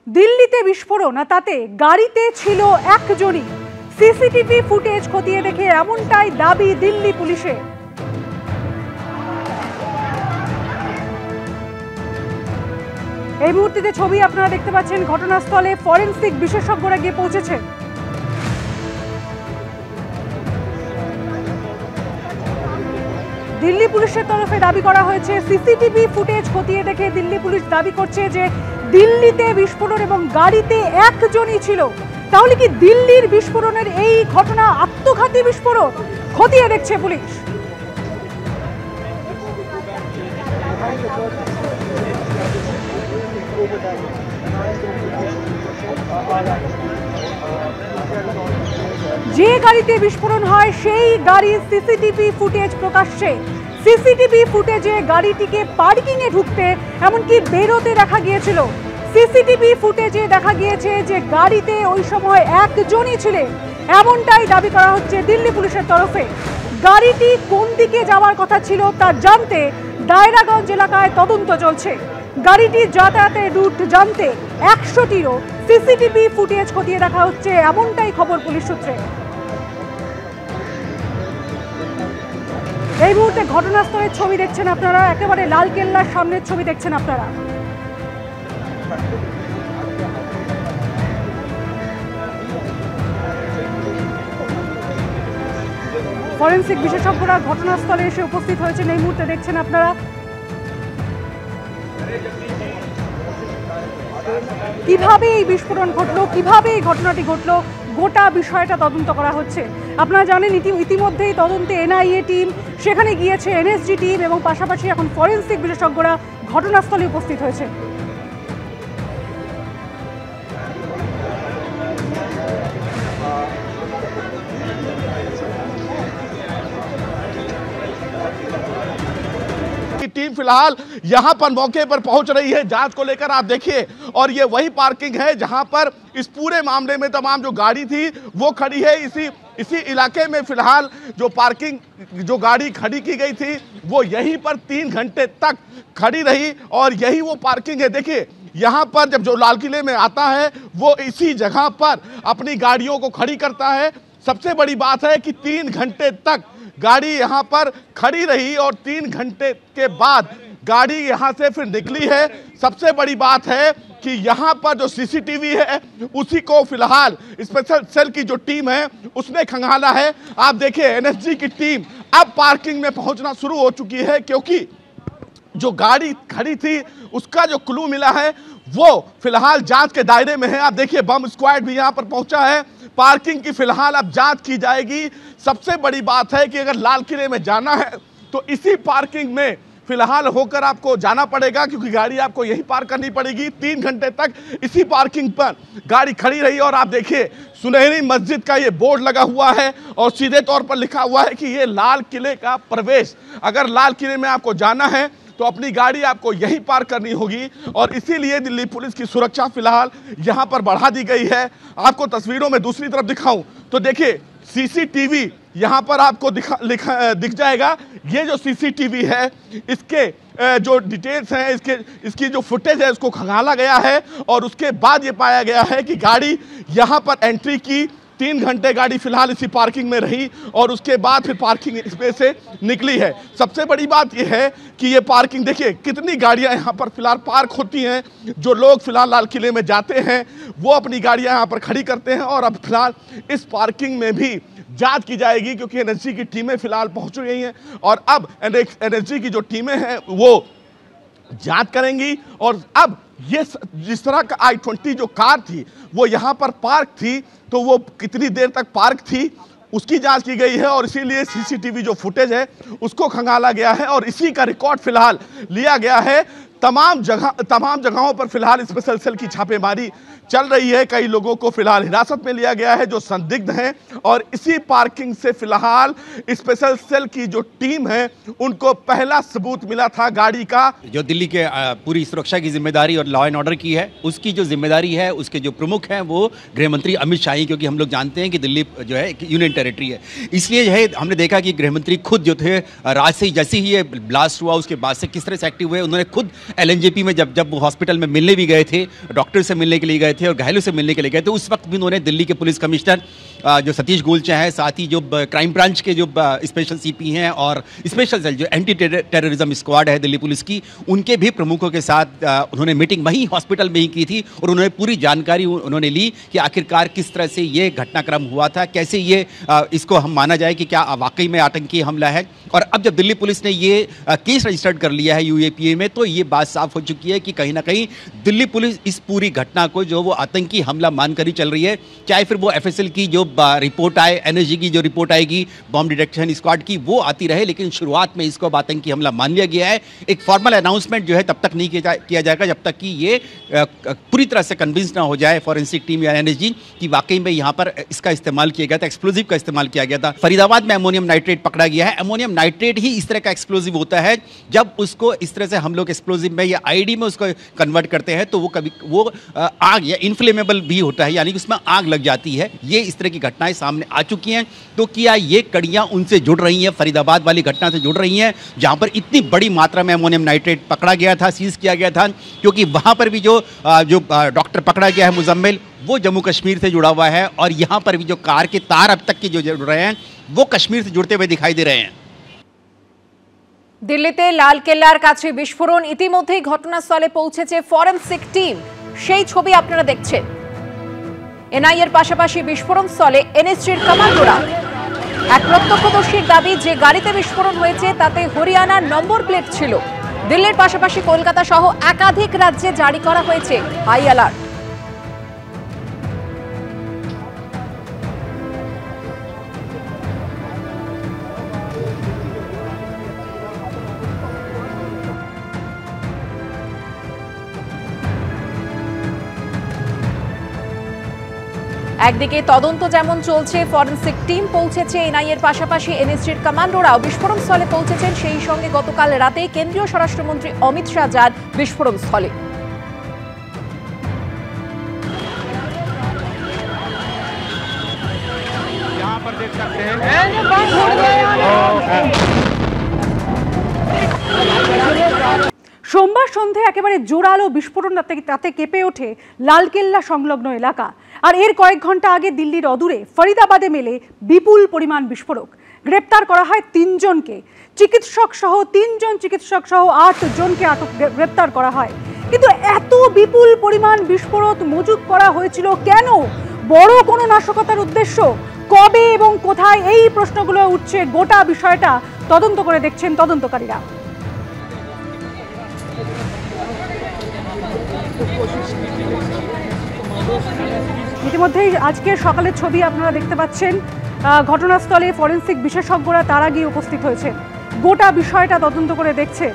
দিল্লিতে বিস্ফোরণ আর তাতে গাড়িতে ছিল একজনই। সিসিটিভি ফুটেজ খতিয়ে দেখে এমনটাই দাবি দিল্লি পুলিশের। এই মুহূর্তে যে ছবি আপনারা দেখতে পাচ্ছেন, ঘটনাস্থলে ফরেনসিক বিশেষজ্ঞরা গিয়ে পৌঁছেছেন। দিল্লি পুলিশের তরফে দাবি করা হয়েছে, সিসিটিভি ফুটেজ খতিয়ে দেখে দিল্লি পুলিশ দাবি করছে যে দিল্লিতে বিস্ফোরণ এবং গাড়িতে একজনই ছিল। তাহলে কি দিল্লির বিস্ফোরণের এই ঘটনা আত্মঘাতী বিস্ফোরণ? খতিয়ে দেখছে পুলিশ। যে গাড়িতে বিস্ফোরণ হয় সেই গাড়ির সিসিটিভি ফুটেজ প্রকাশ্যে। সিসিটিভি ফুটেজে গাড়িটিকে পার্কিং এ ঢুকতে এমনকি বেরোতে দেখা গিয়েছিল। সিসিটিভি ফুটেজে দেখা গিয়েছে যে গাড়িতে ওই সময় একজনই ছিলেন, এমনটাই দাবি করা হচ্ছে দিল্লি পুলিশের তরফে। গাড়িটি কোন দিকে যাওয়ার কথা ছিল তা জানতে দায়রাগঞ্জ এলাকায় তদন্ত চলছে। গাড়িটির যাতায়াতের রুট জানতে 100টিরও সিসিটিভি ফুটেজ খতিয়ে দেখা হচ্ছে, এমনটাই খবর পুলিশ সূত্রে। এই মুহূর্তে ঘটনাস্থলের ছবি দেখছেন আপনারা, একেবারে লালকেল্লার সামনের ছবি দেখছেন আপনারা। ফরেনসিক বিশেষজ্ঞরা ঘটনাস্থলে এসে উপস্থিত হয়েছেন, এই মুহূর্তে দেখছেন আপনারা। কিভাবে এই বিস্ফোরণ ঘটলো, কিভাবে এই ঘটনাটি ঘটলো, গোটা বিষয়টা তদন্ত করা হচ্ছে। আপনারা জানেন ইতিমধ্যেই তদন্তে এনআইএ টিম সেখানে গিয়েছে, এনএসজি টিম এবং পাশাপাশি এখন ফরেনসিক বিশেষজ্ঞরা ঘটনাস্থলে উপস্থিত হয়েছে। टीम फिलहाल यहां पर मौके पर पहुंच रही है जांच को लेकर। आप देखिए, और ये वही पार्किंग है जहां पर इस पूरे मामले में तमाम जो गाड़ी थी वो खड़ी है। इसी इलाके में फिलहाल जो पार्किंग जो गाड़ी खड़ी की गई थी वो यहीं पर 3 घंटे तक खड़ी रही और यही वो पार्किंग है। देखिए, यहाँ पर जब जो लाल किले में आता है वो इसी जगह पर अपनी गाड़ियों को खड़ी करता है। सबसे बड़ी बात है कि 3 घंटे तक गाड़ी यहाँ पर खड़ी रही और 3 घंटे के बाद गाड़ी यहाँ से फिर निकली है। सबसे बड़ी बात है कि यहाँ पर जो सीसीटीवी है उसी को फिलहाल स्पेशल सेल की जो टीम है उसने खंगाला है। आप देखिए, एनएसजी की टीम अब पार्किंग में पहुँचना शुरू हो चुकी है, क्योंकि जो गाड़ी खड़ी थी उसका जो क्लू मिला है वो फिलहाल जांच के दायरे में है। आप देखिए, बम स्क्वाड भी यहाँ पर पहुंचा है। पार्किंग की फिलहाल अब जांच की जाएगी। सबसे बड़ी बात है कि अगर लाल किले में जाना है तो इसी पार्किंग में फिलहाल होकर आपको जाना पड़ेगा, क्योंकि गाड़ी आपको यही पार्क करनी पड़ेगी। 3 घंटे तक इसी पार्किंग पर गाड़ी खड़ी रही। और आप देखिए, सुनहरी मस्जिद का ये बोर्ड लगा हुआ है और सीधे तौर पर लिखा हुआ है कि ये लाल किले का प्रवेश। अगर लाल किले में आपको जाना है तो अपनी गाड़ी आपको यहीं पार्क करनी होगी और इसीलिए दिल्ली पुलिस की सुरक्षा फिलहाल यहां पर बढ़ा दी गई है। आपको तस्वीरों में दूसरी तरफ दिखाऊं तो देखिए, सीसीटीवी यहां पर आपको दिख जाएगा। ये जो सीसीटीवी है इसके जो डिटेल्स हैं, इसकी जो फुटेज है उसको खंगाला गया है और उसके बाद ये पाया गया है कि गाड़ी यहां पर एंट्री की। 3 घंटे गाड़ी फिलहाल इसी पार्किंग में रही और उसके बाद फिर पार्किंग स्पेस से निकली है। सबसे बड़ी बात यह है कि ये पार्किंग देखिए, कितनी गाड़ियां यहाँ पर फिलहाल पार्क होती हैं। जो लोग फिलहाल लाल किले में जाते हैं वो अपनी गाड़ियां यहाँ पर खड़ी करते हैं और अब फिलहाल इस पार्किंग में भी जांच की जाएगी, क्योंकि एनएसजी की टीमें फिलहाल पहुंच गई हैं और अब एनएसजी की जो टीमें हैं वो जांच करेंगी। और अब ये जिस तरह का i20 जो कार थी वो यहाँ पर पार्क थी, तो वो कितनी देर तक पार्क थी उसकी जांच की गई है और इसीलिए सीसीटीवी जो फुटेज है उसको खंगाला गया है और इसी का रिकॉर्ड फिलहाल लिया गया है। तमाम जगहों पर फिलहाल स्पेशल सेल की छापेमारी चल रही है। कई लोगों को फिलहाल हिरासत में लिया गया है जो संदिग्ध हैं और इसी पार्किंग से फिलहाल स्पेशल सेल की जो टीम है उनको पहला सबूत मिला था गाड़ी का। जो दिल्ली के पूरी सुरक्षा की जिम्मेदारी और लॉ एंड ऑर्डर की है, उसकी जो जिम्मेदारी है उसके जो प्रमुख हैं वो गृह मंत्री अमित शाह ही, क्योंकि हम लोग जानते हैं कि दिल्ली जो है यूनियन टेरिटरी है। इसलिए जो है हमने देखा कि गृह मंत्री खुद जो थे, राज से जैसे ही ये ब्लास्ट हुआ उसके बाद से किस तरह से एक्टिव हुए, उन्होंने खुद LNJP में जब वो हॉस्पिटल में मिलने भी गए थे, डॉक्टर से मिलने के लिए गए थे और घायलों से मिलने के लिए गए थे, उस वक्त भी उन्होंने दिल्ली के पुलिस कमिश्नर जो सतीश गोलचा है, साथ ही जो क्राइम ब्रांच के जो स्पेशल CP हैं और स्पेशल सेल जो एंटी टेररिज्म स्क्वाड है दिल्ली पुलिस की, उनके भी प्रमुखों के साथ उन्होंने मीटिंग वहीं हॉस्पिटल में ही की थी और उन्होंने पूरी जानकारी उन्होंने ली कि आखिरकार किस तरह से ये घटनाक्रम हुआ था, कैसे ये इसको हम माना जाए कि क्या वाकई में आतंकी हमला है। और अब जब दिल्ली पुलिस ने ये केस रजिस्टर्ड कर लिया है UAPA में, तो ये बात साफ हो चुकी है कि कहीं ना कहीं दिल्ली पुलिस इस पूरी घटना को जो वो आतंकी हमला मानकर ही चल रही है, चाहे फिर वो FSL की जो रिपोर्ट आए, NSG की जो रिपोर्ट आएगी बॉम्ब डिटेक्शन स्क्वाड की, वो आती रहे, लेकिन शुरुआत में इसको आतंकी हमला मान लिया गया है। एक फॉर्मल अनाउंसमेंट जो है तब तक नहीं किया जाएगा जब तक कि ये पूरी तरह से कन्विंस ना हो जाए फॉरेंसिक टीम या NSG कि वाकई में यहाँ पर इसका इस्तेमाल किया गया था, एक्सप्लोजिव का इस्तेमाल किया गया था। फरीदाबाद में अमोनियम नाइट्रेट पकड़ा गया है। अमोनियम नाइट्रेट ही इस तरह का एक्सप्लोजिव होता है, जब उसको इस तरह से हम लोग एक्सप्लोजिव में या IED में उसको कन्वर्ट करते हैं तो वो आग या इन्फ्लेमेबल भी होता है, यानी कि उसमें आग लग जाती है। ये इस तरह की घटनाएं सामने आ चुकी हैं। तो क्या ये कड़ियां उनसे जुड़ रही हैं, फरीदाबाद वाली घटना से जुड़ रही हैं, जहां पर इतनी बड़ी मात्रा में अमोनियम नाइट्रेट पकड़ा गया था, सीज किया गया था, क्योंकि वहां पर भी जो डॉक्टर पकड़ा गया है मुजम्मिल, वो जम्मू कश्मीर से जुड़ा हुआ है और यहां पर भी जो कार के तार अब तक के जो जुड़ रहे हैं वो कश्मीर से जुड़ते हुए दिखाई दे रहे हैं। দিল্লিতে লাল কেল্লার কাছে বিস্ফোরণ, ইতিমধ্যেই ঘটনাস্থলে পৌঁছেছে ফরেনসিক টিম, সেই ছবি আপনারা দেখছেন। NIA এর পাশাপাশি বিস্ফোরণ স্থলে NSGর কমান্ডোরা। এক প্রত্যক্ষদর্শীর দাবি যে গাড়িতে বিস্ফোরণ হয়েছে তাতে হরিয়ানার নম্বর প্লেট ছিল। দিল্লির পাশাপাশি কলকাতা সহ একাধিক রাজ্যে জারি করা হয়েছে হাই অ্যালার্ট। একদিকে তদন্ত যেমন চলছে, ফরেনসিক টিম পৌঁছেছে, NIA এর পাশাপাশি NSGর কমান্ডোরাও বিস্ফোরণ স্থলে পৌঁছেছেন। সেই সঙ্গে গতকাল রাতে কেন্দ্রীয় স্বরাষ্ট্রমন্ত্রী অমিত শাহ যান বিস্ফোরণ স্থলে। সোমবার সন্ধে একেবারে জোরালো বিস্ফোরণ, তাতে কেঁপে ওঠে লালকেল্লা সংলগ্ন এলাকা। আর এর কয়েক ঘন্টা আগে দিল্লির অদূরে ফরিদাবাদে মেলে বিপুল পরিমাণ বিস্ফোরক। গ্রেপ্তার করা হয় 3 জনকে, চিকিৎসক সহ 8 জনকে গ্রেপ্তার করা হয়। কিন্তু এত বিপুল পরিমাণ বিস্ফোরক মজুত করা হয়েছিল কেন? বড় কোনো নাশকতার উদ্দেশ্য? কবে এবং কোথায়? এই প্রশ্নগুলো উঠছে। গোটা বিষয়টা তদন্ত করে দেখছেন তদন্তকারীরা। ইতিমধ্যেই আজকের সকালের ছবি আপনারা দেখতে পাচ্ছেন। ঘটনাস্থলে ফরেনসিক বিশেষজ্ঞরা তারা গিয়ে উপস্থিত হয়েছেন, গোটা বিষয়টা তদন্ত করে দেখছে।